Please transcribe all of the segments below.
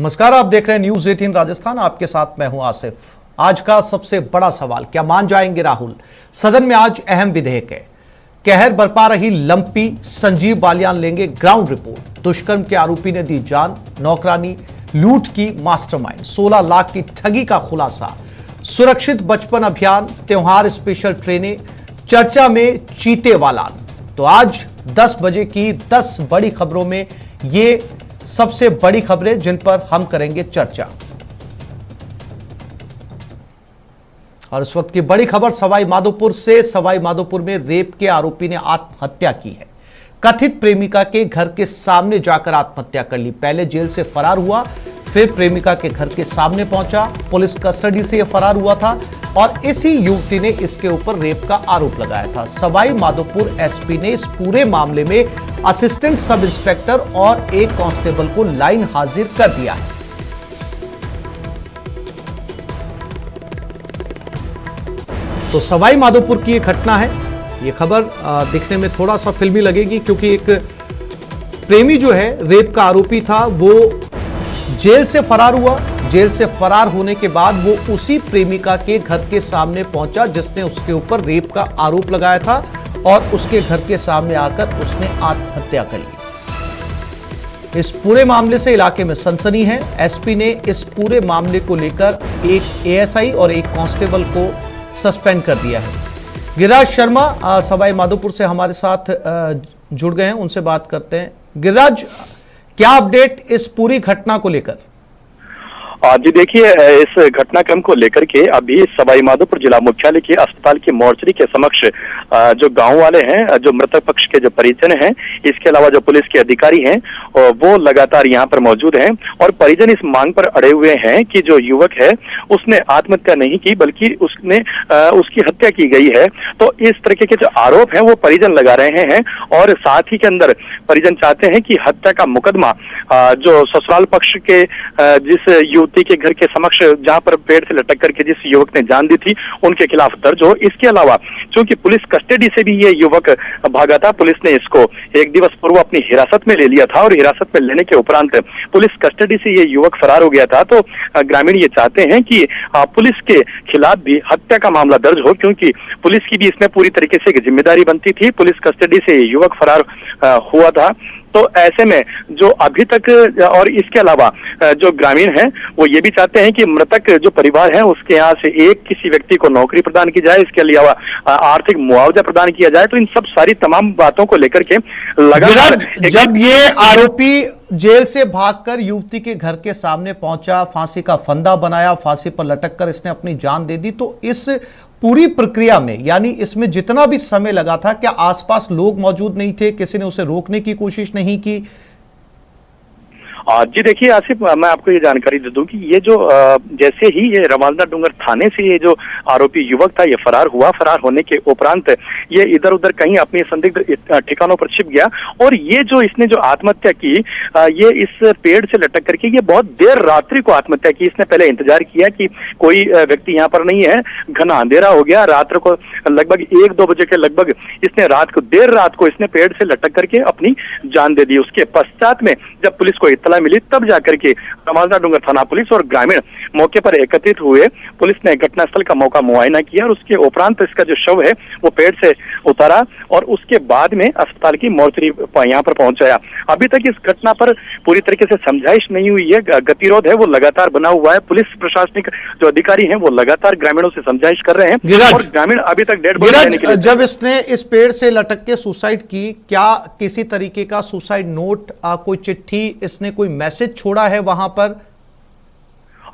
नमस्कार, आप देख रहे हैं न्यूज 18 राजस्थान। आपके साथ मैं हूं आसिफ। आज का सबसे बड़ा सवाल, क्या मान जाएंगे राहुल? सदन में आज अहम विधेयक है। कहर बरपा रही लंपी, संजीव बालियान लेंगे ग्राउंड रिपोर्ट। दुष्कर्म के आरोपी ने दी जान, नौकरानी लूट की मास्टरमाइंड, 16 लाख की ठगी का खुलासा। सुरक्षित बचपन अभियान, त्योहार स्पेशल ट्रेनें, चर्चा में चीते वालान। तो आज 10 बजे की 10 बड़ी खबरों में ये सबसे बड़ी खबरें जिन पर हम करेंगे चर्चा। और इस वक्त की बड़ी खबर सवाई माधोपुर से। सवाई माधोपुर में रेप के आरोपी ने आत्महत्या की है। कथित प्रेमिका के घर के सामने जाकर आत्महत्या कर ली। पहले जेल से फरार हुआ, फिर प्रेमिका के घर के सामने पहुंचा। पुलिस कस्टडी से यह फरार हुआ था और इसी युवती ने इसके ऊपर रेप का आरोप लगाया था। सवाई माधोपुर एसपी ने इस पूरे मामले में असिस्टेंट सब इंस्पेक्टर और एक कांस्टेबल को लाइन हाजिर कर दिया है। तो सवाई माधोपुर की यह घटना है। यह खबर दिखने में थोड़ा सा फिल्मी लगेगी क्योंकि एक प्रेमी जो है रेप का आरोपी था, वो जेल से फरार हुआ। जेल से फरार होने के बाद वो उसी प्रेमिका के घर के सामने पहुंचा जिसने उसके ऊपर रेप का आरोप लगाया था और उसके घर के सामने आकर उसने आत्महत्या कर ली। इस पूरे मामले से इलाके में सनसनी है। एसपी ने इस पूरे मामले को लेकर एक एएसआई और एक कांस्टेबल को सस्पेंड कर दिया है। गिरिराज शर्मा सवाई माधोपुर से हमारे साथ जुड़ गए हैं, उनसे बात करते हैं। गिरिराज, क्या अपडेट इस पूरी घटना को लेकर? जी देखिए, इस घटनाक्रम को लेकर के अभी सवाई माधोपुर जिला मुख्यालय के अस्पताल की मोर्चरी के समक्ष जो गांव वाले हैं, जो मृतक पक्ष के जो परिजन हैं, इसके अलावा जो पुलिस के अधिकारी हैं, वो लगातार यहां पर मौजूद हैं और परिजन इस मांग पर अड़े हुए हैं कि जो युवक है उसने आत्महत्या नहीं की बल्कि उसने उसकी हत्या की गई है। तो इस तरीके के जो आरोप है वो परिजन लगा रहे हैं और साथ ही के अंदर परिजन चाहते हैं कि हत्या का मुकदमा जो ससुराल पक्ष के जिस युवती के घर के समक्ष जहां पर पेड़ से लटक करके जिस युवक ने जान दी थी उनके खिलाफ दर्ज हो। इसके अलावा चूंकि पुलिस कस्टडी से भी ये युवक भागा था, पुलिस ने इसको एक दिवस पूर्व अपनी हिरासत में ले लिया था और हिरासत में लेने के उपरांत पुलिस कस्टडी से ये युवक फरार हो गया था। तो ग्रामीण ये चाहते हैं कि पुलिस के खिलाफ भी हत्या का मामला दर्ज हो, क्योंकि पुलिस की भी इसमें पूरी तरीके से एक जिम्मेदारी बनती थी। पुलिस कस्टडी से ये युवक फरार हुआ था। तो ऐसे में जो अभी तक और इसके अलावा जो ग्रामीण हैं वो ये भी चाहते हैं कि मृतक जो परिवार है उसके यहाँ से एक किसी व्यक्ति को नौकरी प्रदान की जाए, इसके अलावा आर्थिक मुआवजा प्रदान किया जाए। तो इन सब सारी तमाम बातों को लेकर के लगातार जब ये आरोपी जेल से भागकर युवती के घर के सामने पहुंचा, फांसी का फंदा बनाया, फांसी पर लटक कर इसने अपनी जान दे दी, तो इस पूरी प्रक्रिया में यानी इसमें जितना भी समय लगा था, क्या आसपास लोग मौजूद नहीं थे? किसी ने उसे रोकने की कोशिश नहीं की? जी देखिए आसिफ, मैं आपको ये जानकारी दे दूं कि ये जो जैसे ही ये रवालदा डूंगर थाने से ये जो आरोपी युवक था ये फरार हुआ, फरार होने के उपरांत ये इधर उधर कहीं अपनी संदिग्ध ठिकानों पर छिप गया और ये जो इसने जो आत्महत्या की, ये इस पेड़ से लटक करके ये बहुत देर रात्रि को आत्महत्या की। इसने पहले इंतजार किया कि कोई व्यक्ति यहाँ पर नहीं है, घना अंधेरा हो गया, रात्र को लगभग 1-2 बजे के लगभग इसने देर रात को इसने पेड़ से लटक करके अपनी जान दे दी। उसके पश्चात में जब पुलिस को इत्तला मिली तब जाकर के रवालदा डूंगर थाना पुलिस और ग्रामीण मौके पर एकत्रित हुए। पुलिस ने घटनास्थल का मौका मुआयना किया और उसके उपरांत इसका जो शव है वो पेड़ से उतारा और उसके बाद में अस्पताल की मोर्चरी यहाँ पर पहुंचाया। अभी तक इस घटना पर पूरी तरीके से समझाइश नहीं हुई है, गतिरोध है वो लगातार बना हुआ है। पुलिस प्रशासनिक जो अधिकारी हैं वो लगातार ग्रामीणों से समझाइश कर रहे हैं और ग्रामीण अभी तक डेड बॉडी लेने के लिए। जब इसने इस पेड़ से लटक के सुसाइड की, क्या किसी तरीके का सुसाइड नोट, कोई चिट्ठी, इसने कोई मैसेज छोड़ा है वहां पर?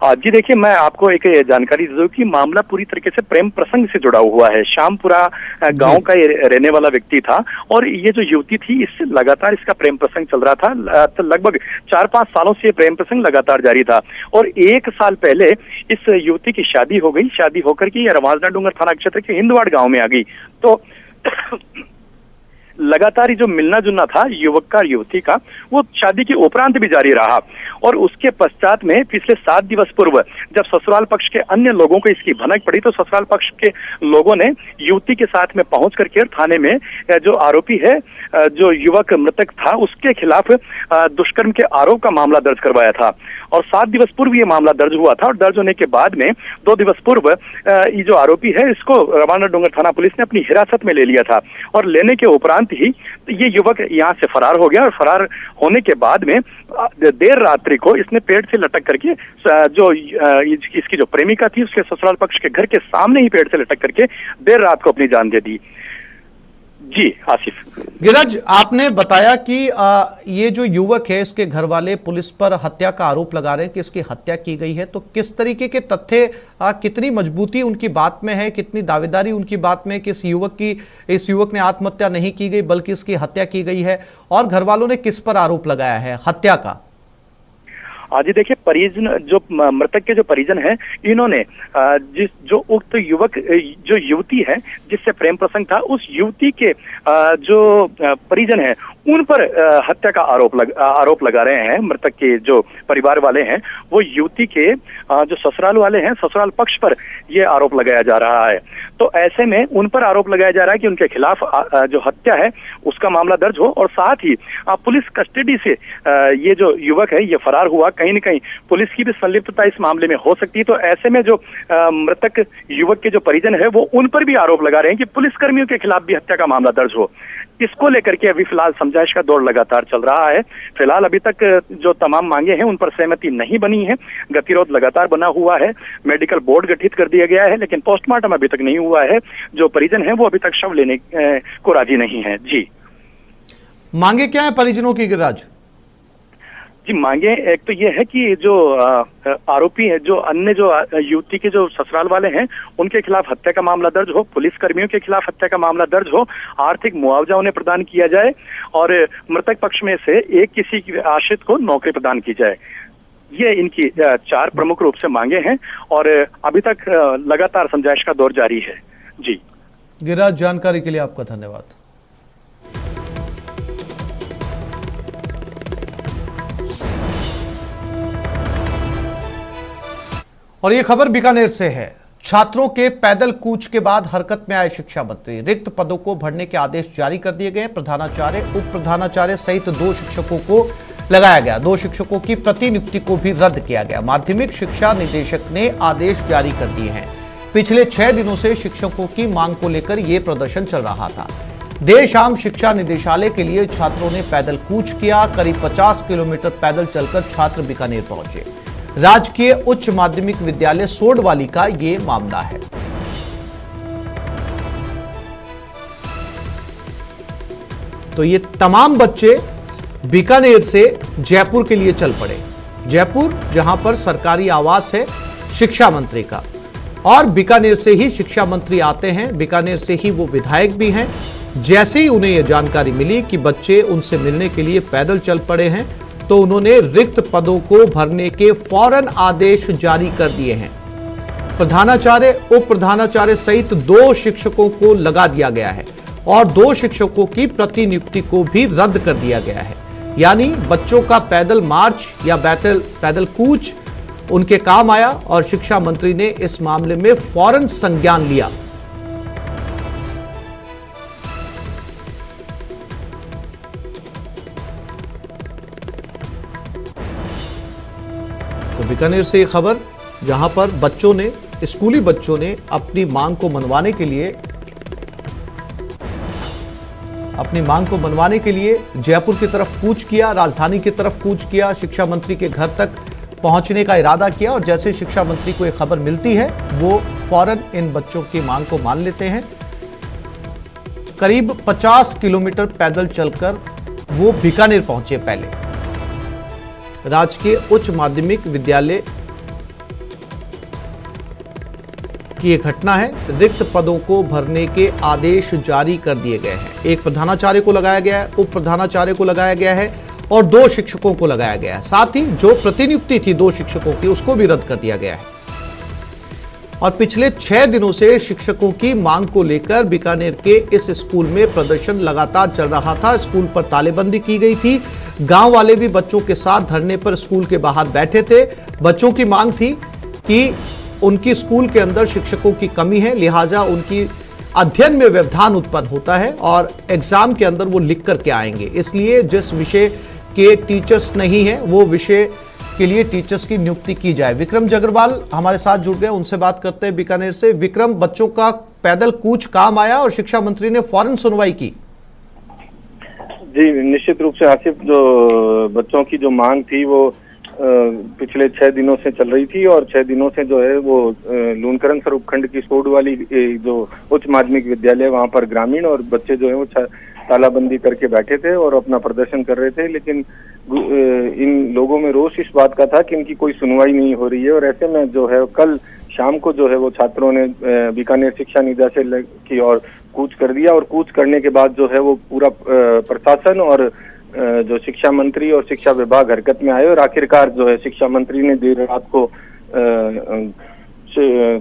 जी देखिए, मैं आपको एक जानकारी दे दूं कि मामला पूरी तरीके से प्रेम प्रसंग से जुड़ा हुआ है। शामपुरा गांव का ये रहने वाला व्यक्ति था और ये जो युवती थी इससे लगातार इसका प्रेम प्रसंग चल रहा था। तो लगभग 4-5 सालों से ये प्रेम प्रसंग लगातार जारी था और 1 साल पहले इस युवती की शादी हो गई। शादी होकर के रवालदा डूंगर थाना क्षेत्र के हिंदवाड़ गाँव में आ गई। तो लगातार जो मिलना जुलना था युवक का और युवती का, वो शादी के उपरांत भी जारी रहा। और उसके पश्चात में पिछले 7 दिवस पूर्व जब ससुराल पक्ष के अन्य लोगों को इसकी भनक पड़ी तो ससुराल पक्ष के लोगों ने युवती के साथ में पहुंच करके थाने में जो आरोपी है, जो युवक मृतक था, उसके खिलाफ दुष्कर्म के आरोप का मामला दर्ज करवाया था। और 7 दिवस पूर्व ये मामला दर्ज हुआ था और दर्ज होने के बाद में 2 दिवस पूर्व ये जो आरोपी है इसको रवाना डोंगर थाना पुलिस ने अपनी हिरासत में ले लिया था। और लेने के उपरांत ही ये युवक यहाँ से फरार हो गया और फरार होने के बाद में देर रात्रि को इसने पेड़ से लटक करके जो इसकी जो प्रेमिका थी उसके ससुराल पक्ष के घर के सामने ही पेड़ से लटक करके देर रात को अपनी जान दे दी। जी आसिफ। गिरज, आपने बताया कि ये जो युवक है इसके घर वाले पुलिस पर हत्या का आरोप लगा रहे हैं कि इसकी हत्या की गई है, तो किस तरीके के तथ्य, कितनी मजबूती उनकी बात में है, कितनी दावेदारी उनकी बात में कि इस युवक ने आत्महत्या नहीं की गई बल्कि इसकी हत्या की गई है, और घर वालों ने किस पर आरोप लगाया है हत्या का? जी देखिए, परिजन जो मृतक के जो परिजन हैं, इन्होंने जो उक्त युवक जो युवती है जिससे प्रेम प्रसंग था, उस युवती के जो परिजन हैं उन पर हत्या का आरोप लगा रहे हैं। मृतक के जो परिवार वाले हैं वो युवती के जो ससुराल वाले हैं, ससुराल पक्ष पर ये आरोप लगाया जा रहा है। तो ऐसे में उन पर आरोप लगाया जा रहा है कि उनके खिलाफ जो हत्या है उसका मामला दर्ज हो और साथ ही पुलिस कस्टडी से ये जो युवक है ये फरार हुआ। कहीं न कहीं पुलिस की भी संलिप्तता इस मामले में हो सकती है। तो ऐसे में जो मृतक युवक के जो परिजन है वो उन पर भी आरोप लगा रहे हैं कि पुलिसकर्मियों के खिलाफ भी हत्या का मामला दर्ज हो। इसको लेकर के अभी फिलहाल समझाइश का दौर लगातार चल रहा है। फिलहाल अभी तक जो तमाम मांगे हैं उन पर सहमति नहीं बनी है। गतिरोध लगातार बना हुआ है। मेडिकल बोर्ड गठित कर दिया गया है लेकिन पोस्टमार्टम अभी तक नहीं हुआ है। जो परिजन है वो अभी तक शव लेने को राजी नहीं है। जी, मांगे क्या है परिजनों की गिरिराज? जी, मांगे एक तो ये है कि जो आरोपी है, जो अन्य जो युवती के जो ससुराल वाले हैं उनके खिलाफ हत्या का मामला दर्ज हो, पुलिस कर्मियों के खिलाफ हत्या का मामला दर्ज हो, आर्थिक मुआवजा उन्हें प्रदान किया जाए और मृतक पक्ष में से एक किसी आश्रित को नौकरी प्रदान की जाए। ये इनकी 4 प्रमुख रूप से मांगे हैं और अभी तक लगातार समझाइश का दौर जारी है। जी गिरिराज, जानकारी के लिए आपका धन्यवाद। और ये खबर बीकानेर से है। छात्रों के पैदल कूच के बाद हरकत में आए शिक्षा मंत्री। रिक्त पदों को भरने के आदेश जारी कर दिए गए। प्रधानाचार्य, उप प्रधानाचार्य सहित 2 शिक्षकों को लगाया गया। 2 शिक्षकों की प्रतिनियुक्ति को भी रद्द किया गया। माध्यमिक शिक्षा निदेशक ने आदेश जारी कर दिए हैं। पिछले 6 दिनों से शिक्षकों की मांग को लेकर यह प्रदर्शन चल रहा था। देर शाम शिक्षा निदेशालय के लिए छात्रों ने पैदल कूच किया। करीब 50 किलोमीटर पैदल चलकर छात्र बीकानेर पहुंचे। राजकीय उच्च माध्यमिक विद्यालय सोडवाली का ये मामला है। तो ये तमाम बच्चे बीकानेर से जयपुर के लिए चल पड़े। जयपुर, जहां पर सरकारी आवास है शिक्षा मंत्री का, और बीकानेर से ही शिक्षा मंत्री आते हैं, बीकानेर से ही वो विधायक भी हैं। जैसे ही उन्हें यह जानकारी मिली कि बच्चे उनसे मिलने के लिए पैदल चल पड़े हैं तो उन्होंने रिक्त पदों को भरने के फौरन आदेश जारी कर दिए हैं। प्रधानाचार्य, उप प्रधानाचार्य सहित 2 शिक्षकों को लगा दिया गया है और 2 शिक्षकों की प्रतिनियुक्ति को भी रद्द कर दिया गया है। यानी बच्चों का पैदल मार्च या पैदल कूच उनके काम आया और शिक्षा मंत्री ने इस मामले में फौरन संज्ञान लिया। तो बीकानेर से ये खबर, जहां पर बच्चों ने, स्कूली बच्चों ने अपनी मांग को मनवाने के लिए जयपुर की तरफ कूच किया, राजधानी की तरफ कूच किया, शिक्षा मंत्री के घर तक पहुंचने का इरादा किया। और जैसे शिक्षा मंत्री को एक खबर मिलती है वो फौरन इन बच्चों की मांग को मान लेते हैं। करीब 50 किलोमीटर पैदल चलकर वो बीकानेर पहुंचे। पहले राजकीय उच्च माध्यमिक विद्यालय की यह घटना है। रिक्त पदों को भरने के आदेश जारी कर दिए गए हैं। एक प्रधानाचार्य को लगाया गया है, उप प्रधानाचार्य को लगाया गया है और 2 शिक्षकों को लगाया गया है। साथ ही जो प्रतिनियुक्ति थी 2 शिक्षकों की उसको भी रद्द कर दिया गया है। और पिछले 6 दिनों से शिक्षकों की मांग को लेकर बीकानेर के इस स्कूल में प्रदर्शन लगातार चल रहा था। स्कूल पर तालेबंदी की गई थी। गांव वाले भी बच्चों के साथ धरने पर स्कूल के बाहर बैठे थे। बच्चों की मांग थी कि उनकी स्कूल के अंदर शिक्षकों की कमी है, लिहाजा उनकी अध्ययन में व्यवधान उत्पन्न होता है और एग्जाम के अंदर वो लिख करके आएंगे। इसलिए जिस विषय के टीचर्स नहीं है वो विषय के लिए टीचर्स की नियुक्ति की जाए। विक्रम जगरवाल हमारे साथ जुड़ गए, उनसे बात करते हैं बीकानेर से। विक्रम, बच्चों का पैदल कूच काम आया और शिक्षा मंत्री ने फौरन सुनवाई की। जी, निश्चित रूप से आसिफ, जो बच्चों की जो मांग थी वो पिछले 6 दिनों से चल रही थी और 6 दिनों से जो है वो लूनकरण सर उपखंड की सोड वाली जो उच्च माध्यमिक विद्यालय, वहां पर ग्रामीण और बच्चे जो है वो तालाबंदी करके बैठे थे और अपना प्रदर्शन कर रहे थे। लेकिन इन लोगों में रोष इस बात का था कि इनकी कोई सुनवाई नहीं हो रही है और ऐसे में जो है कल शाम को जो है वो छात्रों ने बीकानेर शिक्षा निदेशालय की ओर कूच कर दिया और कूच करने के बाद जो है वो पूरा प्रशासन और जो शिक्षा मंत्री और शिक्षा विभाग हरकत में आए और आखिरकार जो है शिक्षा मंत्री ने देर रात को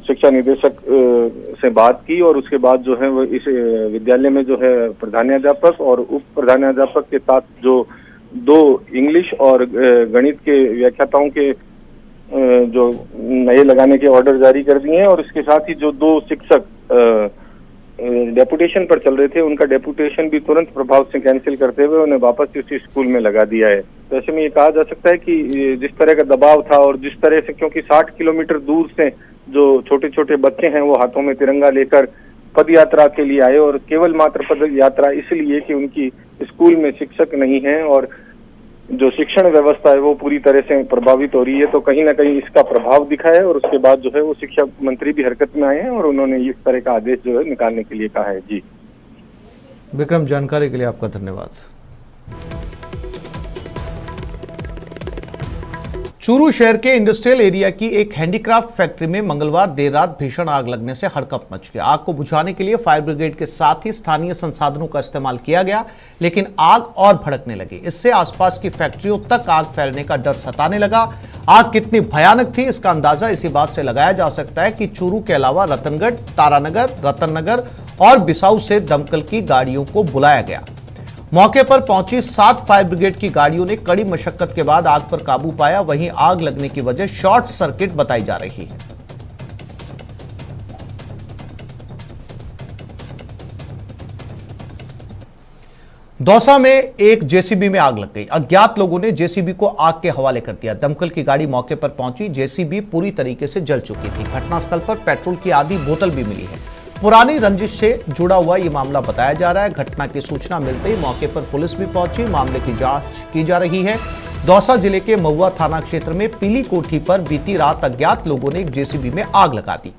शिक्षा निदेशक से बात की और उसके बाद जो है वो इस विद्यालय में जो है प्रधानाध्यापक और उप प्रधानाध्यापक के साथ जो 2 इंग्लिश और गणित के व्याख्याताओं के जो नए लगाने के ऑर्डर जारी कर दिए हैं और इसके साथ ही जो 2 शिक्षक डेपुटेशन पर चल रहे थे उनका डेपुटेशन भी तुरंत प्रभाव से कैंसिल करते हुए उन्हें वापस इसी स्कूल में लगा दिया है। तो ऐसे में ये कहा जा सकता है कि जिस तरह का दबाव था और जिस तरह से, क्योंकि 60 किलोमीटर दूर से जो छोटे छोटे बच्चे हैं वो हाथों में तिरंगा लेकर पद यात्रा के लिए आए और केवल मात्र पद यात्रा इसलिए कि उनकी स्कूल में शिक्षक नहीं है और जो शिक्षण व्यवस्था है वो पूरी तरह से प्रभावित हो रही है। तो कहीं ना कहीं इसका प्रभाव दिखा है और उसके बाद जो है वो शिक्षा मंत्री भी हरकत में आए हैं और उन्होंने इस तरह का आदेश जो है निकालने के लिए कहा है। जी विक्रम, जानकारी के लिए आपका धन्यवाद। चूरू शहर के इंडस्ट्रियल एरिया की एक हैंडीक्राफ्ट फैक्ट्री में मंगलवार देर रात भीषण आग लगने से हड़कंप मच गया। आग को बुझाने के लिए फायर ब्रिगेड के साथ ही स्थानीय संसाधनों का इस्तेमाल किया गया, लेकिन आग और भड़कने लगी। इससे आसपास की फैक्ट्रियों तक आग फैलने का डर सताने लगा। आग कितनी भयानक थी इसका अंदाजा इसी बात से लगाया जा सकता है कि चूरू के अलावा रतनगढ़, तारानगर, रतननगर और बिसाऊ से दमकल की गाड़ियों को बुलाया गया। मौके पर पहुंची 7 फायर ब्रिगेड की गाड़ियों ने कड़ी मशक्कत के बाद आग पर काबू पाया। वहीं आग लगने की वजह शॉर्ट सर्किट बताई जा रही है। दौसा में एक जेसीबी में आग लग गई। अज्ञात लोगों ने जेसीबी को आग के हवाले कर दिया। दमकल की गाड़ी मौके पर पहुंची। जेसीबी पूरी तरीके से जल चुकी थी। घटनास्थल पर पेट्रोल की आधी बोतल भी मिली है। पुरानी रंजिश से जुड़ा हुआ यह मामला बताया जा रहा है। घटना की सूचना मिलते ही मौके पर पुलिस भी पहुंची। मामले की जांच की जा रही है। दौसा जिले के महुआ थाना क्षेत्र में पीली कोठी पर बीती रात अज्ञात लोगों ने एक जेसीबी में आग लगा दी।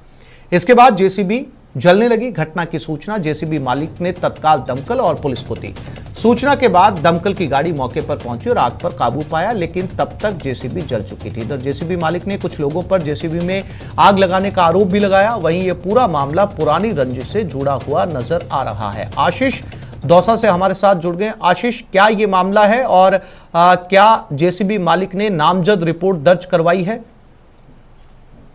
इसके बाद जेसीबी जलने लगी। घटना की सूचना जेसीबी मालिक ने तत्काल दमकल और पुलिस को दी। सूचना के बाद दमकल की गाड़ी मौके पर पहुंची और आग पर काबू पाया, लेकिन तब तक जेसीबी जल चुकी थी। इधर जेसीबी मालिक ने कुछ लोगों पर जेसीबी में आग लगाने का आरोप भी लगाया। वहीं यह पूरा मामला पुरानी रंजिश से जुड़ा हुआ नजर आ रहा है। आशीष दौसा से हमारे साथ जुड़ गए। आशीष, क्या ये मामला है और क्या जेसीबी मालिक ने नामजद रिपोर्ट दर्ज करवाई है?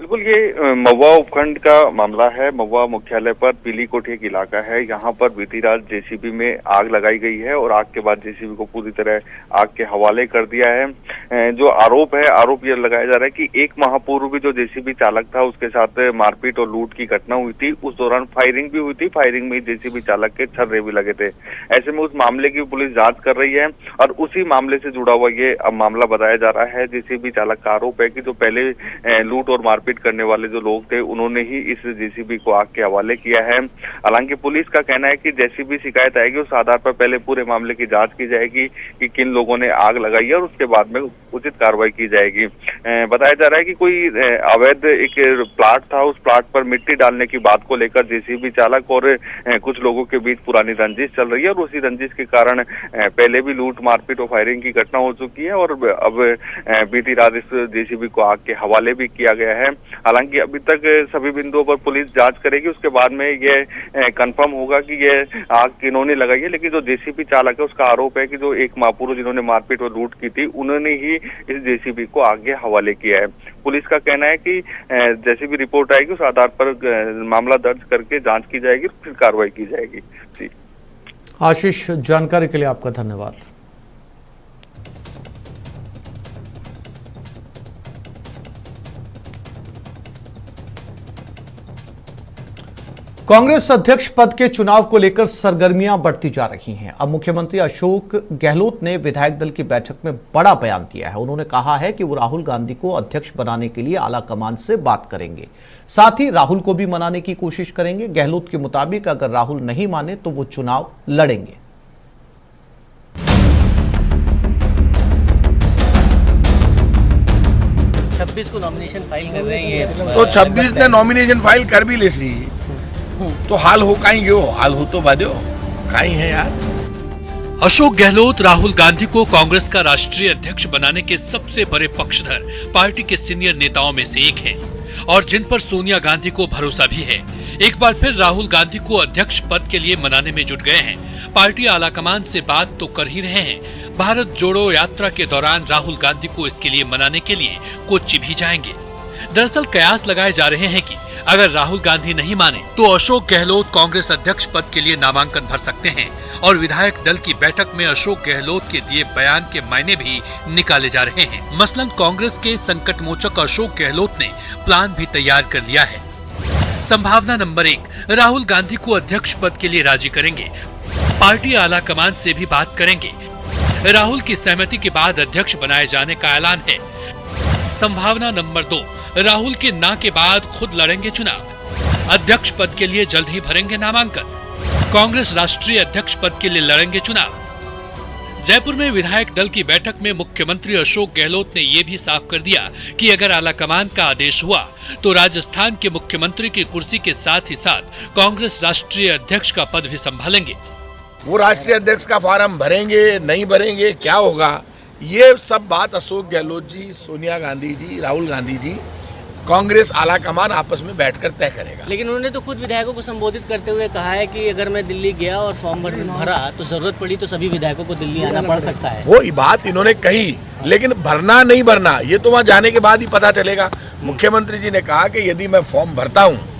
बिल्कुल, ये महुआ उपखंड का मामला है। महुआ मुख्यालय पर पीली कोठी एक इलाका है। यहाँ पर बीती रात जेसीबी में आग लगाई गई है और आग के बाद जेसीबी को पूरी तरह आग के हवाले कर दिया है। जो आरोप ये लगाया जा रहा है कि 1 माह पूर्व भी जो जेसीबी चालक था उसके साथ मारपीट और लूट की घटना हुई थी। उस दौरान फायरिंग भी हुई थी। फायरिंग में जेसीबी चालक के छर्रे भी लगे थे। ऐसे में उस मामले की पुलिस जाँच कर रही है और उसी मामले से जुड़ा हुआ ये मामला बताया जा रहा है। जेसीबी चालक का आरोप है कि जो पहले लूट और मारपीट करने वाले जो लोग थे उन्होंने ही इस जेसीबी को आग के हवाले किया है। हालांकि पुलिस का कहना है कि जैसी भी शिकायत आएगी उस आधार पर पहले पूरे मामले की जांच की जाएगी कि किन लोगों ने आग लगाई है और उसके बाद में उचित कार्रवाई की जाएगी। बताया जा रहा है कि कोई अवैध एक प्लाट था, उस प्लाट पर मिट्टी डालने की बात को लेकर जेसीबी चालक और कुछ लोगों के बीच पुरानी रंजिश चल रही है और उसी रंजिश के कारण पहले भी लूट मारपीट और फायरिंग की घटना हो चुकी है और अब बीती रात इस जेसीबी को आग के हवाले भी किया गया है। हालांकि अभी तक सभी बिंदुओं पर पुलिस जांच करेगी, उसके बाद में ये कंफर्म होगा कि ये आग किन्होंने लगाई है। लेकिन जो जेसीबी चालक है उसका आरोप है कि जो एक महापुरुष जिन्होंने मारपीट और लूट की थी उन्होंने ही इस जेसीबी को आगे हवाले किया है। पुलिस का कहना है कि जैसी भी रिपोर्ट आएगी उस आधार पर मामला दर्ज करके जांच की जाएगी, फिर कार्रवाई की जाएगी। जी आशीष, जानकारी के लिए आपका धन्यवाद। कांग्रेस अध्यक्ष पद के चुनाव को लेकर सरगर्मियां बढ़ती जा रही हैं। अब मुख्यमंत्री अशोक गहलोत ने विधायक दल की बैठक में बड़ा बयान दिया है। उन्होंने कहा है कि वो राहुल गांधी को अध्यक्ष बनाने के लिए आला कमान से बात करेंगे, साथ ही राहुल को भी मनाने की कोशिश करेंगे। गहलोत के मुताबिक अगर राहुल नहीं माने तो वो चुनाव लड़ेंगे। 26 को नॉमिनेशन फाइल कर रहे हैं। तो 26 ने नॉमिनेशन फाइल कर भी ले सी तो हाल हो कहीं गयो, हाल हो तो बादो कहीं है यार। अशोक गहलोत राहुल गांधी को कांग्रेस का राष्ट्रीय अध्यक्ष बनाने के सबसे बड़े पक्षधर पार्टी के सीनियर नेताओं में से एक हैं और जिन पर सोनिया गांधी को भरोसा भी है। एक बार फिर राहुल गांधी को अध्यक्ष पद के लिए मनाने में जुट गए हैं। पार्टी आलाकमान से बात तो कर ही रहे हैं। भारत जोड़ो यात्रा के दौरान राहुल गांधी को इसके लिए मनाने के लिए कोच्चि भी जाएंगे। दरअसल कयास लगाए जा रहे हैं कि अगर राहुल गांधी नहीं माने तो अशोक गहलोत कांग्रेस अध्यक्ष पद के लिए नामांकन भर सकते हैं और विधायक दल की बैठक में अशोक गहलोत के दिए बयान के मायने भी निकाले जा रहे हैं। मसलन कांग्रेस के संकट मोचक अशोक गहलोत ने प्लान भी तैयार कर लिया है। संभावना नंबर 1, राहुल गांधी को अध्यक्ष पद के लिए राजी करेंगे। पार्टी आला कमान से भी बात करेंगे। राहुल की सहमति के बाद अध्यक्ष बनाए जाने का ऐलान है। संभावना नंबर 2, राहुल के ना के बाद खुद लड़ेंगे चुनाव। अध्यक्ष पद के लिए जल्द ही भरेंगे नामांकन। कांग्रेस राष्ट्रीय अध्यक्ष पद के लिए लड़ेंगे चुनाव। जयपुर में विधायक दल की बैठक में मुख्यमंत्री अशोक गहलोत ने ये भी साफ कर दिया कि अगर आलाकमान का आदेश हुआ तो राजस्थान के मुख्यमंत्री की कुर्सी के साथ ही साथ कांग्रेस राष्ट्रीय अध्यक्ष का पद भी संभालेंगे। वो राष्ट्रीय अध्यक्ष का फॉर्म भरेंगे नहीं भरेंगे, क्या होगा, ये सब बात अशोक गहलोत जी, सोनिया गांधी जी, राहुल गांधी जी, कांग्रेस आलाकमान आपस में बैठकर तय करेगा। लेकिन उन्होंने तो खुद विधायकों को संबोधित करते हुए कहा है कि अगर मैं दिल्ली गया और फॉर्म भरा तो जरूरत पड़ी तो सभी विधायकों को दिल्ली आना पड़ सकता है। वो बात इन्होंने कही, लेकिन भरना नहीं भरना ये तो वहाँ जाने के बाद ही पता चलेगा। मुख्यमंत्री जी ने कहा कि यदि मैं फॉर्म भरता हूँ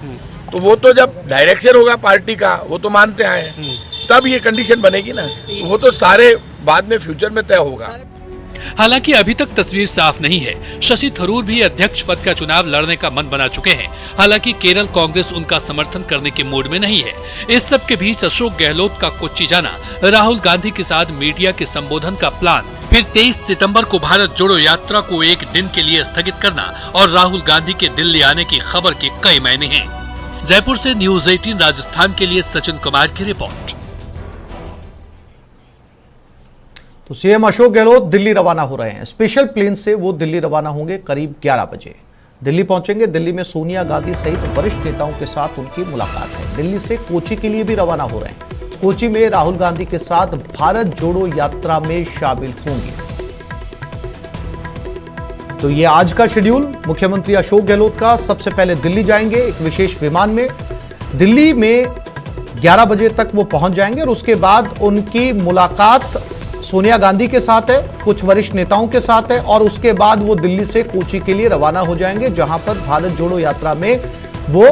तो वो तो जब डायरेक्शन होगा पार्टी का, वो तो मानते आए हैं, तब ये कंडीशन बनेगी ना, वो तो सारे बाद में फ्यूचर में तय होगा। हालांकि अभी तक तस्वीर साफ नहीं है। शशि थरूर भी अध्यक्ष पद का चुनाव लड़ने का मन बना चुके हैं। हालांकि केरल कांग्रेस उनका समर्थन करने के मूड में नहीं है। इस सब के बीच अशोक गहलोत का कोच्चि जाना, राहुल गांधी के साथ मीडिया के संबोधन का प्लान, फिर 23 सितंबर को भारत जोड़ो यात्रा को एक दिन के लिए स्थगित करना और राहुल गांधी के दिल्ली आने की खबर के कई मायने हैं। जयपुर से न्यूज 18 राजस्थान के लिए सचिन कुमार की रिपोर्ट। तो सीएम अशोक गहलोत दिल्ली रवाना हो रहे हैं। स्पेशल प्लेन से वो दिल्ली रवाना होंगे करीब 11 बजे। दिल्ली पहुंचेंगे। दिल्ली में सोनिया गांधी सहित वरिष्ठ नेताओं के साथ उनकी मुलाकात है। दिल्ली से कोच्चि के लिए भी रवाना हो रहे हैं। कोच्चि में राहुल गांधी के साथ भारत जोड़ो यात्रा में शामिल होंगे। तो ये आज का शेड्यूल मुख्यमंत्री अशोक गहलोत का। सबसे पहले दिल्ली जाएंगे एक विशेष विमान में। दिल्ली में 11 बजे तक वो पहुंच जाएंगे और उसके बाद उनकी मुलाकात सोनिया गांधी के साथ है, कुछ वरिष्ठ नेताओं के साथ है और उसके बाद वो दिल्ली से कोच्चि के लिए रवाना हो जाएंगे, जहां पर भारत जोड़ो यात्रा में वो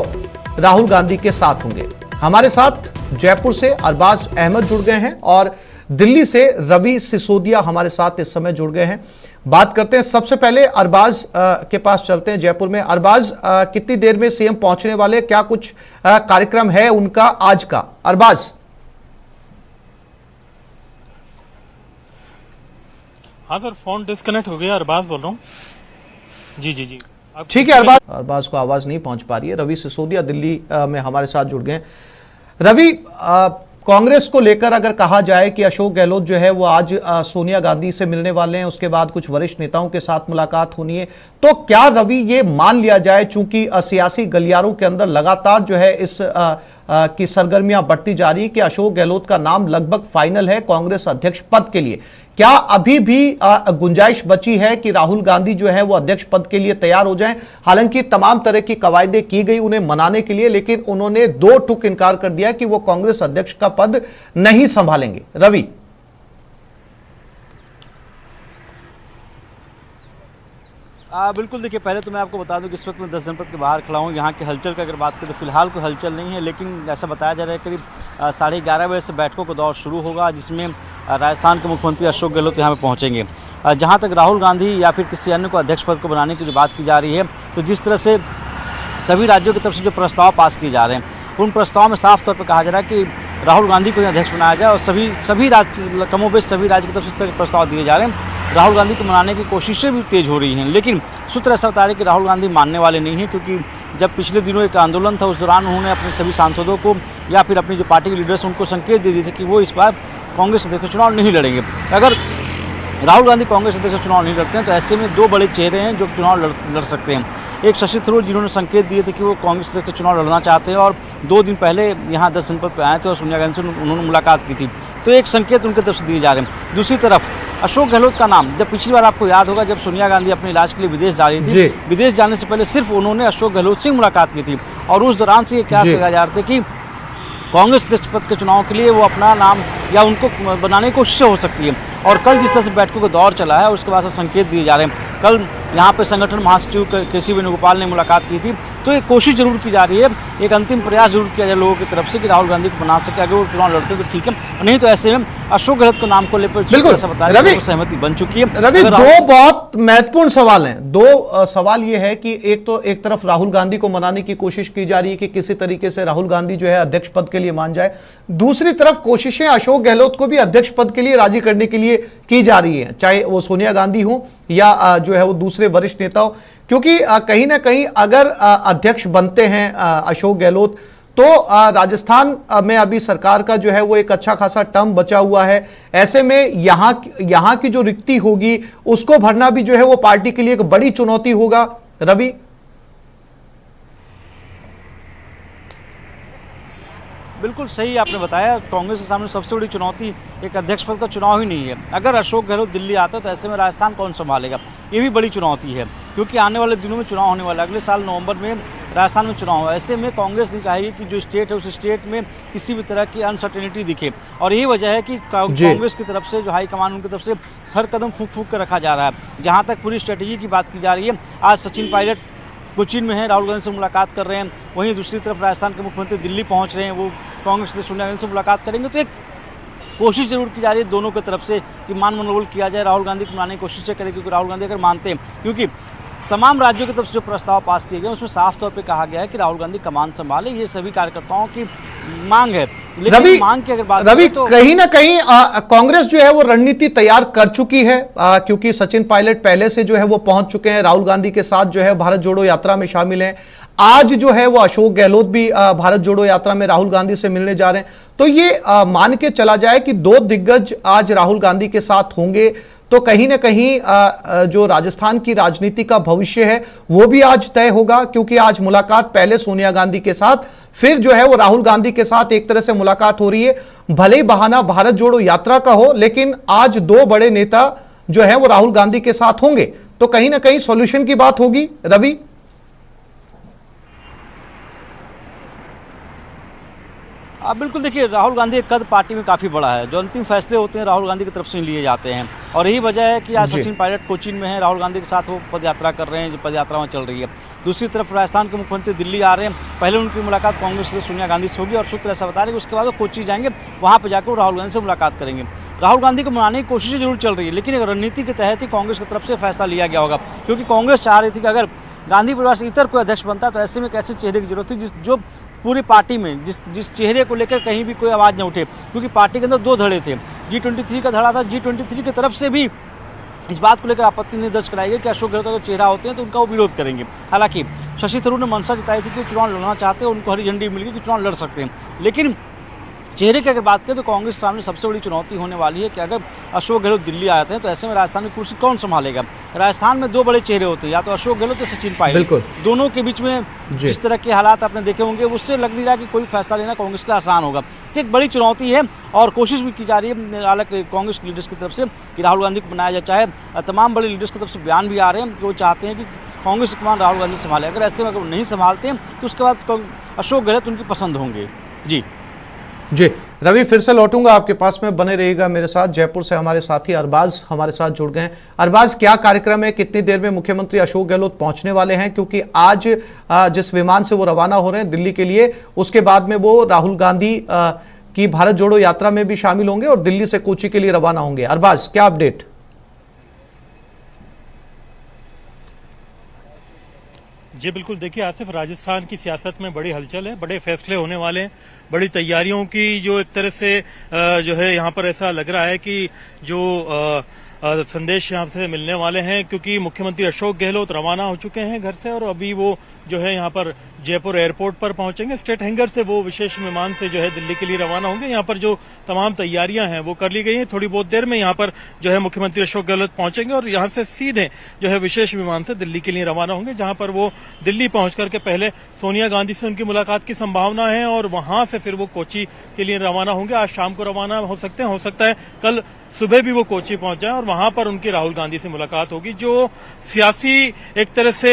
राहुल गांधी के साथ होंगे। हमारे साथ जयपुर से अरबाज अहमद जुड़ गए हैं और दिल्ली से रवि सिसोदिया हमारे साथ इस समय जुड़ गए हैं। बात करते हैं, सबसे पहले अरबाज के पास चलते हैं जयपुर में। अरबाज, कितनी देर में सीएम पहुंचने वाले, क्या कुछ कार्यक्रम है उनका आज का? अरबाज। हाँ सर, फोन डिस्कनेक्ट हो गया। अरबाज बोल रहा हूँ। जी ठीक है अरबाज को आवाज नहीं पहुंच पा रही है। रवि सिसोदिया दिल्ली में हमारे साथ जुड़ गए। रवि, कांग्रेस को लेकर अगर कहा जाए कि अशोक गहलोत जो है वो आज सोनिया गांधी से मिलने वाले हैं, उसके बाद कुछ वरिष्ठ नेताओं के साथ मुलाकात होनी है, तो क्या रवि ये मान लिया जाए, चूंकि सियासी गलियारों के अंदर लगातार जो है इस की सरगर्मियां बढ़ती जा रही है कि अशोक गहलोत का नाम लगभग फाइनल है कांग्रेस अध्यक्ष पद के लिए, क्या अभी भी गुंजाइश बची है कि राहुल गांधी जो है वो अध्यक्ष पद के लिए तैयार हो जाएं? हालांकि तमाम तरह की कवायदे की गई उन्हें मनाने के लिए, लेकिन उन्होंने दो टूक इनकार कर दिया कि वो कांग्रेस अध्यक्ष का पद नहीं संभालेंगे। रवि, बिल्कुल, देखिए पहले तो मैं आपको बता दूं कि इस वक्त मैं 10 जनपद के बाहर खड़ा हूं। यहाँ की हलचल की अगर बात करें तो फिलहाल कोई हलचल नहीं है, लेकिन ऐसा बताया जा रहा है करीब 11:30 बजे से बैठकों का दौर शुरू होगा, जिसमें राजस्थान के मुख्यमंत्री अशोक गहलोत यहाँ पे पहुँचेंगे। जहाँ तक राहुल गांधी या फिर किसी अन्य को अध्यक्ष पद को बनाने की जो बात की जा रही है, तो जिस तरह से सभी राज्यों की तरफ से जो प्रस्ताव पास किए जा रहे हैं, उन प्रस्ताव में साफ तौर पर कहा जा रहा है कि राहुल गांधी को अध्यक्ष बनाया जाए, और सभी राज्य कमोबेश सभी राज्य की तरफ से इस तरह के प्रस्ताव दिए जा रहे हैं। राहुल गांधी को मनाने की कोशिशें भी तेज हो रही हैं, लेकिन सूत्र ऐसा बता रहे कि राहुल गांधी मानने वाले नहीं हैं, क्योंकि जब पिछले दिनों एक आंदोलन था उस दौरान उन्होंने अपने सभी सांसदों को या फिर अपनी जो पार्टी के लीडर्स उनको संकेत दे दिए थे कि वो इस बार कांग्रेस अध्यक्ष चुनाव नहीं लड़ेंगे। अगर राहुल गांधी कांग्रेस अध्यक्ष चुनाव नहीं लड़ते हैं तो ऐसे में दो बड़े चेहरे हैं जो चुनाव लड़ सकते हैं। एक शशि थरूर, जिन्होंने संकेत दिए थे कि वो कांग्रेस अध्यक्ष चुनाव लड़ना चाहते हैं, और 2 दिन पहले यहाँ 10 जनपद पर आए थे और सोनिया गांधी से उन्होंने मुलाकात की थी, तो एक संकेत उनकी तरफ से दिए जा रहे हैं। दूसरी तरफ अशोक गहलोत का नाम, जब पिछली बार आपको याद होगा जब सोनिया गांधी अपने इलाज के लिए विदेश जा रही थी, विदेश जाने से पहले सिर्फ उन्होंने अशोक गहलोत से मुलाकात की थी, और उस दौरान से ये क्या कहा जा रहा था कि कांग्रेस अध्यक्ष पद के चुनाव के लिए वो अपना नाम या उनको बनाने की कोशिश हो सकती है। और कल जिस तरह से बैठकों का दौर चला है उसके बाद से संकेत दिए जा रहे हैं। कल यहाँ पे संगठन महासचिव केसी वेणुगोपाल ने मुलाकात की थी, तो एक कोशिश जरूर की जा रही है, एक अंतिम प्रयास जरूर किया जाए लोगों की तरफ से कि राहुल गांधी को बना सके। अगर वो चुनाव लड़ते तो ठीक है, नहीं तो ऐसे में अशोक गहलोत को नाम को लेकर सहमति बन चुकी है। रवि, दो बहुत महत्वपूर्ण सवाल हैं। दो सवाल ये है कि एक तरफ राहुल गांधी को मनाने की कोशिश की जा रही है कि किसी तरीके से राहुल गांधी जो है अध्यक्ष पद के लिए मान जाए, दूसरी तरफ कोशिशें अशोक गहलोत को भी अध्यक्ष पद के लिए राजी करने के लिए की जा रही है, चाहे वो सोनिया गांधी हो या जो है वो दूसरे वरिष्ठ नेता हो, क्योंकि कहीं ना कहीं अगर अध्यक्ष बनते हैं अशोक गहलोत तो राजस्थान में अभी सरकार का जो है वो एक अच्छा खासा टर्म बचा हुआ है। ऐसे में यहाँ की जो रिक्ति होगी उसको भरना भी जो है वो पार्टी के लिए एक बड़ी चुनौती होगा। रवि, बिल्कुल सही आपने बताया, कांग्रेस के सामने सबसे बड़ी चुनौती एक अध्यक्ष पद का चुनाव ही नहीं है। अगर अशोक गहलोत दिल्ली आता है तो ऐसे में राजस्थान कौन संभालेगा, ये भी बड़ी चुनौती है, क्योंकि आने वाले दिनों में चुनाव होने वाला है। अगले साल नवंबर में राजस्थान में चुनाव है। ऐसे में कांग्रेस नहीं चाहेगी कि जो स्टेट है उस स्टेट में किसी भी तरह की अनसर्टेनिटी दिखे, और यही वजह है कि कांग्रेस की तरफ से जो हाईकमान उनकी तरफ से हर कदम फूंक फूंक कर रखा जा रहा है। जहाँ तक पूरी स्ट्रेटेजी की बात की जा रही है, आज सचिन पायलट कोचीन में हैं, राहुल गांधी से मुलाकात कर रहे हैं, वहीं दूसरी तरफ राजस्थान के मुख्यमंत्री दिल्ली पहुंच रहे हैं, वो कांग्रेस से सोनिया गांधी से मुलाकात करेंगे। तो एक कोशिश जरूर की जा रही है दोनों की तरफ से कि मान मनोबल किया जाए, राहुल गांधी को मनाने की कोशिश करें, क्योंकि राहुल गांधी अगर मानते हैं, क्योंकि तमाम राज्यों की तरफ से जो प्रस्ताव पास किए गए उसमें साफ तौर पे कहा गया है कि राहुल गांधी कमान संभाले, ये सभी कार्यकर्ताओं की मांग है। लेकिन मांग की अगर बात रवि, तो कहीं ना कहीं कांग्रेस जो है वो रणनीति तैयार कर चुकी है, क्योंकि सचिन पायलट पहले से जो है वो पहुंच चुके हैं, राहुल गांधी के साथ जो है भारत जोड़ो यात्रा में शामिल हैं। आज जो है वो अशोक गहलोत भी भारत जोड़ो यात्रा में राहुल गांधी से मिलने जा रहे हैं। तो ये मान के चला जाए कि दो दिग्गज आज राहुल गांधी के साथ होंगे, तो कहीं ना कहीं जो राजस्थान की राजनीति का भविष्य है वो भी आज तय होगा, क्योंकि आज मुलाकात पहले सोनिया गांधी के साथ, फिर जो है वो राहुल गांधी के साथ एक तरह से मुलाकात हो रही है। भले ही बहाना भारत जोड़ो यात्रा का हो, लेकिन आज दो बड़े नेता जो है वो राहुल गांधी के साथ होंगे, तो कहीं ना कहीं सॉल्यूशन की बात होगी। रवि, बिल्कुल, देखिए राहुल गांधी का कद पार्टी में काफ़ी बड़ा है, जो अंतिम फैसले होते हैं राहुल गांधी की तरफ से लिए जाते हैं, और यही वजह है कि आज सचिन पायलट कोचीन में है, राहुल गांधी के साथ वो पद यात्रा कर रहे हैं, जो पद यात्रा में चल रही है। दूसरी तरफ राजस्थान के मुख्यमंत्री दिल्ली आ रहे हैं, पहले उनकी मुलाकात कांग्रेस से सोनिया गांधी से होगी, और सूत्र ऐसा बता रहे हैं कि उसके बाद वो कोची जाएंगे, वहाँ पर जाकर वो राहुल गांधी से मुलाकात करेंगे। राहुल गांधी को मनाने की कोशिशें जरूर चल रही है, लेकिन एक रणनीति के तहत ही कांग्रेस की तरफ से फैसला लिया गया होगा, क्योंकि कांग्रेस चाह रही थी कि अगर गांधी परिवार से इतर कोई अध्यक्ष बनता तो ऐसे में कैसे चेहरे की जरूरत थी जो पूरी पार्टी में जिस चेहरे को लेकर कहीं भी कोई आवाज़ न उठे, क्योंकि पार्टी के अंदर दो धड़े थे। G23 का धड़ा था, G23 की तरफ से भी इस बात को लेकर आपत्ति नहीं दर्ज कराई गई कि अशोक गहलोत का जो चेहरा होते हैं तो उनका वो विरोध करेंगे। हालांकि शशि थरूर ने मंशा जताई थी कि चुनाव लड़ना चाहते हैं, उनको हरी झंडी मिल गई कि चुनाव लड़ सकते हैं, लेकिन चेहरे की अगर बात करें तो कांग्रेस के सामने सबसे बड़ी चुनौती होने वाली है कि अगर अशोक गहलोत दिल्ली आते हैं तो ऐसे में राजस्थान में कुर्सी कौन संभालेगा। राजस्थान में दो बड़े चेहरे होते हैं, या तो अशोक गहलोत या सचिन पायलट। बिल्कुल। दोनों के बीच में जिस तरह के हालात आपने देखे होंगे, उससे लग नहीं रहा कि कोई फैसला लेना कांग्रेस का आसान होगा। तो एक बड़ी चुनौती है और कोशिश भी की जा रही है हालांकि कांग्रेस लीडर्स की तरफ से कि राहुल गांधी को बनाया जाए। चाहे तमाम बड़े लीडर्स की तरफ से बयान भी आ रहे हैं कि वो चाहते हैं कि कांग्रेस कमान राहुल गांधी संभाले। अगर ऐसे में अगर नहीं संभालते हैं तो उसके बाद अशोक गहलोत उनकी पसंद होंगे। जी रवि, फिर से लौटूंगा आपके पास में, बने रहिएगा मेरे साथ। जयपुर से हमारे साथी अरबाज हमारे साथ जुड़ गए हैं। अरबाज, क्या कार्यक्रम है, कितनी देर में मुख्यमंत्री अशोक गहलोत पहुंचने वाले हैं? क्योंकि आज जिस विमान से वो रवाना हो रहे हैं दिल्ली के लिए, उसके बाद में वो राहुल गांधी की भारत जोड़ो यात्रा में भी शामिल होंगे और दिल्ली से कोची के लिए रवाना होंगे। अरबाज, क्या अपडेट? जी बिल्कुल, देखिए आसिफ, राजस्थान की सियासत में बड़ी हलचल है, बड़े फैसले होने वाले हैं, बड़ी तैयारियों की जो एक तरह से जो है यहाँ पर ऐसा लग रहा है कि जो संदेश यहाँ से मिलने वाले हैं, क्योंकि मुख्यमंत्री अशोक गहलोत रवाना हो चुके हैं घर से और अभी वो जो है यहाँ पर जयपुर एयरपोर्ट पर पहुंचेंगे। स्टेट हैंगर से वो विशेष विमान से जो है दिल्ली के लिए रवाना होंगे। यहाँ पर जो तमाम तैयारियां हैं वो कर ली गई हैं। थोड़ी बहुत देर में यहाँ पर जो है मुख्यमंत्री अशोक गहलोत पहुंचेंगे और यहाँ से सीधे जो है विशेष विमान से दिल्ली के लिए रवाना होंगे, जहां पर वो दिल्ली पहुंच करके पहले सोनिया गांधी से उनकी मुलाकात की संभावना है और वहां से फिर वो कोची के लिए रवाना होंगे। आज शाम को रवाना हो सकते हैं, हो सकता है कल सुबह भी वो कोची पहुंच जाए और वहां पर उनकी राहुल गांधी से मुलाकात होगी। जो सियासी एक तरह से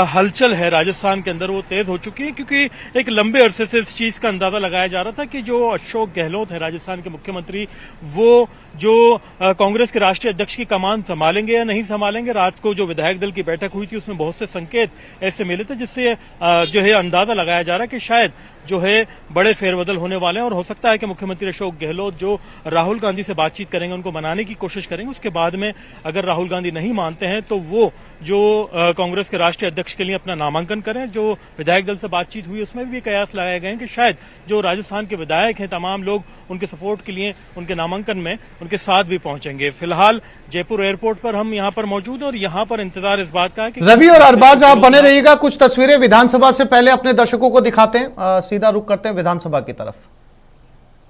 हलचल है राजस्थान के अंदर वो तेज हो चुकी है, क्योंकि एक लंबे अरसे से इस चीज का अंदाजा लगाया जा रहा था कि जो अशोक गहलोत है राजस्थान के मुख्यमंत्री, वो जो कांग्रेस के राष्ट्रीय अध्यक्ष की कमान संभालेंगे या नहीं संभालेंगे। रात को जो विधायक दल की बैठक हुई थी उसमें बहुत से संकेत ऐसे मिले थे जिससे जो है अंदाजा लगाया जा रहा है कि शायद जो है बड़े फेरबदल होने वाले हैं और हो सकता है कि मुख्यमंत्री अशोक गहलोत जो राहुल गांधी से बातचीत करेंगे, उनको मनाने की कोशिश करेंगे। उसके बाद में अगर राहुल गांधी नहीं मानते हैं तो वो जो कांग्रेस के राष्ट्रीय अध्यक्ष के लिए अपना नामांकन करें। जो विधायक दल से बातचीत हुई उसमें भी कयास लगाए गए हैं कि शायद जो राजस्थान के विधायक हैं तमाम लोग उनके सपोर्ट के लिए उनके नामांकन में उनके साथ भी पहुंचेंगे। फिलहाल जयपुर एयरपोर्ट पर हम यहाँ पर मौजूद हैं और यहाँ पर इंतजार इस बात का है कि रवि और अरबाज आप बने रहिएगा। कुछ तस्वीरें विधानसभा से पहले अपने दर्शकों को दिखाते हैं, सीधा रुख करते हैं विधानसभा की तरफ।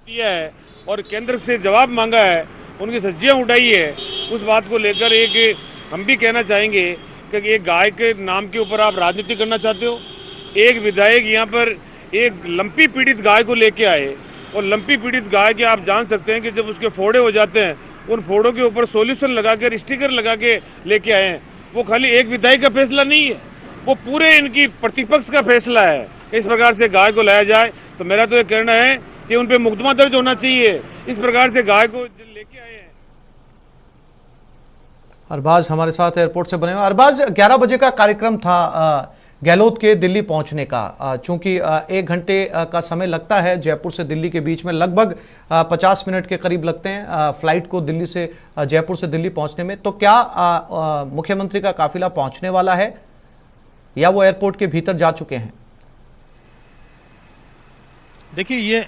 है और केंद्र से जवाब मांगा है, उनकी धज्जियां उठाई है। उस बात को लेकर एक हम भी कहना चाहेंगे कि एक गाय के नाम के ऊपर आप राजनीति करना चाहते हो। एक विधायक यहाँ पर एक लंपी पीड़ित गाय को लेके आए और लंपी पीड़ित गाय के आप जान सकते हैं कि जब उसके फोड़े हो जाते हैं, उन फोड़ों के ऊपर सॉल्यूशन लगा के स्टिकर लगा के लेके आए हैं। वो खाली एक विधायक का फैसला नहीं है, वो पूरे इनकी प्रतिपक्ष का फैसला है। इस प्रकार से गाय को लाया जाए तो मेरा तो ये कहना है कि उन पे मुकदमा दर्ज होना चाहिए। इस प्रकार से गाय को लेके आए हैं। अरबाज हमारे साथ एयरपोर्ट से बने हुए। अरबाज, 11 बजे का कार्यक्रम था गहलोत के दिल्ली पहुंचने का। चूंकि 1 घंटे का समय लगता है जयपुर से दिल्ली के बीच में, लगभग 50 मिनट के करीब लगते हैं फ्लाइट को दिल्ली से जयपुर से दिल्ली पहुंचने में। तो क्या मुख्यमंत्री का काफिला पहुंचने वाला है या वो एयरपोर्ट के भीतर जा चुके हैं? देखिए ये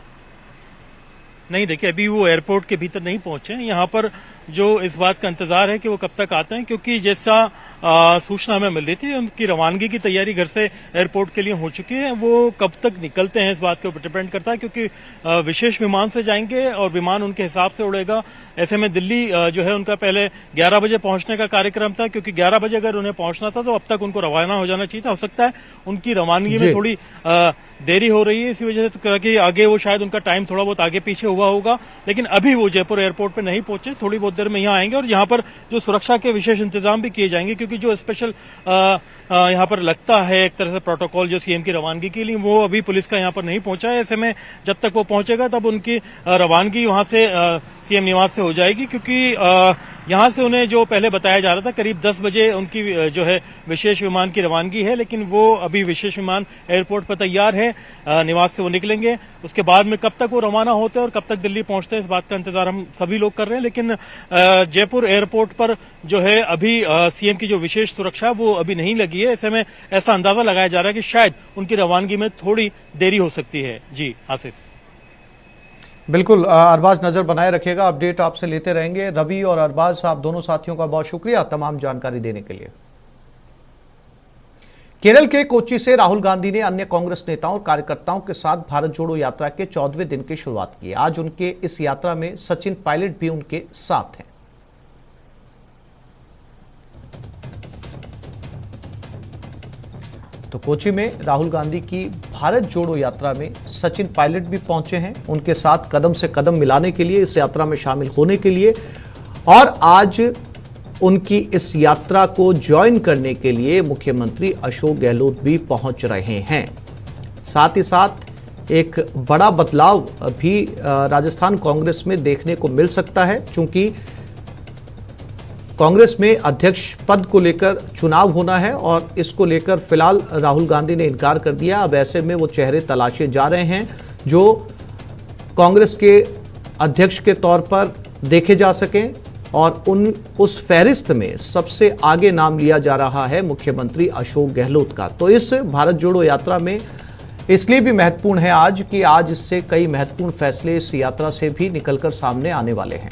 नहीं, देखिए अभी वो एयरपोर्ट के भीतर नहीं पहुंचे हैं। यहाँ पर जो इस बात का इंतजार है कि वो कब तक आते हैं, क्योंकि जैसा सूचना हमें मिल रही थी उनकी रवानगी की तैयारी घर से एयरपोर्ट के लिए हो चुकी है। वो कब तक निकलते हैं इस बात के ऊपर डिपेंड करता है, क्योंकि विशेष विमान से जाएंगे और विमान उनके हिसाब से उड़ेगा। ऐसे में दिल्ली जो है उनका पहले 11 बजे पहुंचने का कार्यक्रम था, क्योंकि 11 बजे अगर उन्हें पहुंचना था तो अब तक उनको रवाना हो जाना चाहिए था। हो सकता है उनकी रवानगी में थोड़ी देरी हो रही है, इसी वजह से कि आगे वो शायद उनका टाइम थोड़ा बहुत आगे पीछे हुआ होगा। लेकिन अभी वो जयपुर एयरपोर्ट पे नहीं पहुंचे, थोड़ी बहुत देर में यहाँ आएंगे और यहाँ पर जो सुरक्षा के विशेष इंतजाम भी किए जाएंगे, क्योंकि जो स्पेशल यहाँ पर लगता है एक तरह से प्रोटोकॉल जो सीएम की रवानगी के लिए, वो अभी पुलिस का यहाँ पर नहीं पहुंचा है। ऐसे में जब तक वो पहुंचेगा तब उनकी रवानगी वहां से सीएम निवास से हो जाएगी, क्योंकि यहाँ से उन्हें जो पहले बताया जा रहा था करीब 10 बजे उनकी जो है विशेष विमान की रवानगी है, लेकिन वो अभी विशेष विमान एयरपोर्ट पर तैयार है, निवास से वो निकलेंगे। उसके बाद में कब तक वो रवाना होते हैं और कब तक दिल्ली पहुंचते हैं इस बात का इंतजार हम सभी लोग कर रहे हैं। लेकिन जयपुर एयरपोर्ट पर जो है अभी सीएम की जो विशेष सुरक्षा वो अभी नहीं लगी है। ऐसे में ऐसा अंदाजा लगाया जा रहा है कि शायद उनकी रवानगी में थोड़ी देरी हो सकती है। जी आसिफ। बिल्कुल अरबाज, नजर बनाए रखिएगा, अपडेट आपसे लेते रहेंगे। रवि और अरबाज, आप दोनों साथियों का बहुत शुक्रिया तमाम जानकारी देने के लिए। केरल के कोच्चि से राहुल गांधी ने अन्य कांग्रेस नेताओं और कार्यकर्ताओं के साथ भारत जोड़ो यात्रा के 14वें दिन की शुरुआत की। आज उनके इस यात्रा में सचिन पायलट भी उनके साथ हैं। तो कोच्चि में राहुल गांधी की भारत जोड़ो यात्रा में सचिन पायलट भी पहुंचे हैं, उनके साथ कदम से कदम मिलाने के लिए, इस यात्रा में शामिल होने के लिए। और आज उनकी इस यात्रा को ज्वाइन करने के लिए मुख्यमंत्री अशोक गहलोत भी पहुंच रहे हैं। साथ ही साथ एक बड़ा बदलाव भी राजस्थान कांग्रेस में देखने को मिल सकता है, क्योंकि कांग्रेस में अध्यक्ष पद को लेकर चुनाव होना है और इसको लेकर फिलहाल राहुल गांधी ने इनकार कर दिया। अब ऐसे में वो चेहरे तलाशे जा रहे हैं जो कांग्रेस के अध्यक्ष के तौर पर देखे जा सकें, और उस फहरिस्त में सबसे आगे नाम लिया जा रहा है मुख्यमंत्री अशोक गहलोत का। तो इस भारत जोड़ो यात्रा में इसलिए भी महत्वपूर्ण है आज कि आज इससे कई महत्वपूर्ण फैसले इस यात्रा से भी निकलकर सामने आने वाले हैं।